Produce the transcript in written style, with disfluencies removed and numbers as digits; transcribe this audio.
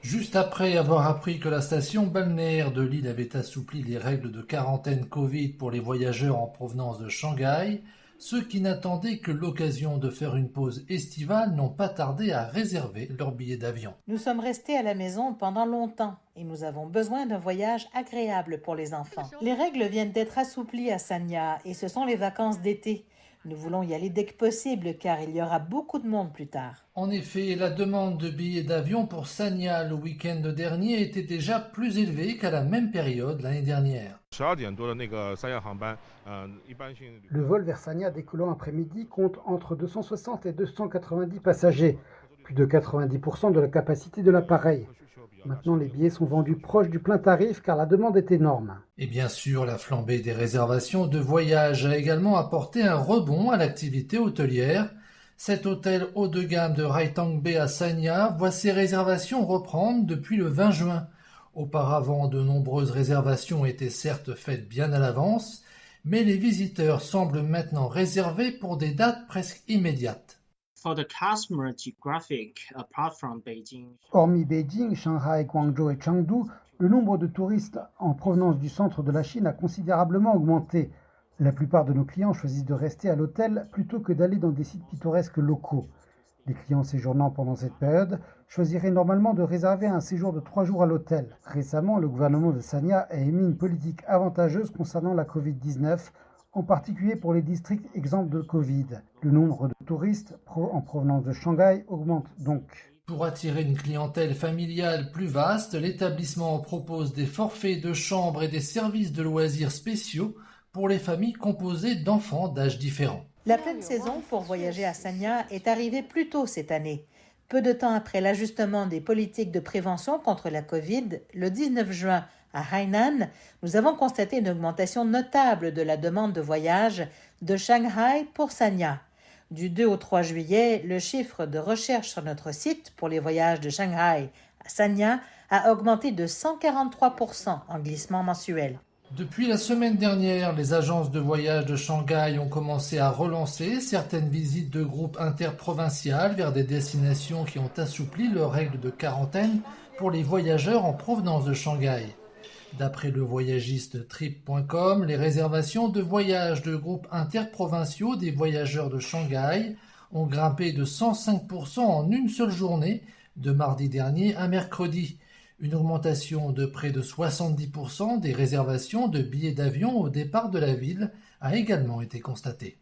Juste après avoir appris que la station balnéaire de Lille avait assoupli les règles de quarantaine Covid pour les voyageurs en provenance de Shanghai, ceux qui n'attendaient que l'occasion de faire une pause estivale n'ont pas tardé à réserver leur billet d'avion. Nous sommes restés à la maison pendant longtemps et nous avons besoin d'un voyage agréable pour les enfants. Les règles viennent d'être assouplies à Sanya et ce sont les vacances d'été. Nous voulons y aller dès que possible car il y aura beaucoup de monde plus tard. En effet, la demande de billets d'avion pour Sanya le week-end dernier était déjà plus élevée qu'à la même période l'année dernière. Le vol vers Sanya décollant après-midi compte entre 260 et 290 passagers, plus de 90% de la capacité de l'appareil. Maintenant, les billets sont vendus proches du plein tarif car la demande est énorme. Et bien sûr, la flambée des réservations de voyage a également apporté un rebond à l'activité hôtelière. Cet hôtel haut de gamme de Raitang Bay à Sanya voit ses réservations reprendre depuis le 20 juin. Auparavant, de nombreuses réservations étaient certes faites bien à l'avance, mais les visiteurs semblent maintenant réserver pour des dates presque immédiates. Hormis Beijing, Shanghai, Guangzhou et Chengdu, le nombre de touristes en provenance du centre de la Chine a considérablement augmenté. La plupart de nos clients choisissent de rester à l'hôtel plutôt que d'aller dans des sites pittoresques locaux. Les clients séjournant pendant cette période choisiraient normalement de réserver un séjour de 3 jours à l'hôtel. Récemment, le gouvernement de Sanya a émis une politique avantageuse concernant la Covid-19, en particulier pour les districts exempts de Covid. Le nombre de touristes en provenance de Shanghai augmente donc. Pour attirer une clientèle familiale plus vaste, l'établissement propose des forfaits de chambre et des services de loisirs spéciaux pour les familles composées d'enfants d'âges différents. La pleine saison pour voyager à Sanya est arrivée plus tôt cette année. Peu de temps après l'ajustement des politiques de prévention contre la Covid, le 19 juin à Hainan, nous avons constaté une augmentation notable de la demande de voyage de Shanghai pour Sanya. Du 2 au 3 juillet, le chiffre de recherche sur notre site pour les voyages de Shanghai à Sanya a augmenté de 143% en glissement mensuel. Depuis la semaine dernière, les agences de voyage de Shanghai ont commencé à relancer certaines visites de groupes interprovinciales vers des destinations qui ont assoupli leurs règles de quarantaine pour les voyageurs en provenance de Shanghai. D'après le voyagiste trip.com, les réservations de voyages de groupes interprovinciaux des voyageurs de Shanghai ont grimpé de 105% en une seule journée, de mardi dernier à mercredi. Une augmentation de près de 70% des réservations de billets d'avion au départ de la ville a également été constatée.